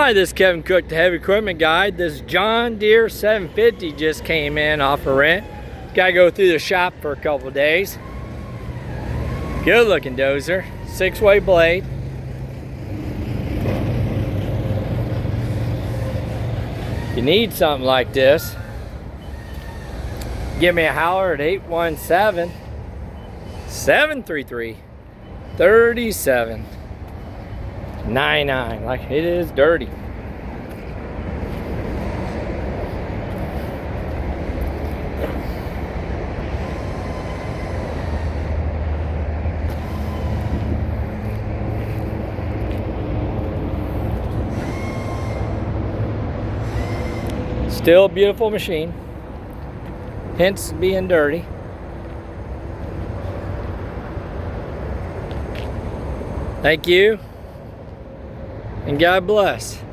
Hi, this is Kevin Cook, the Heavy Equipment Guide. This John Deere 750 just came in off of rent. Got to go through the shop for a couple of days. Good looking dozer, 6-way blade. If you need something like this, give me a holler at 817-733-3799. Like it is dirty. Still a beautiful machine, hence being dirty. Thank you, and God bless.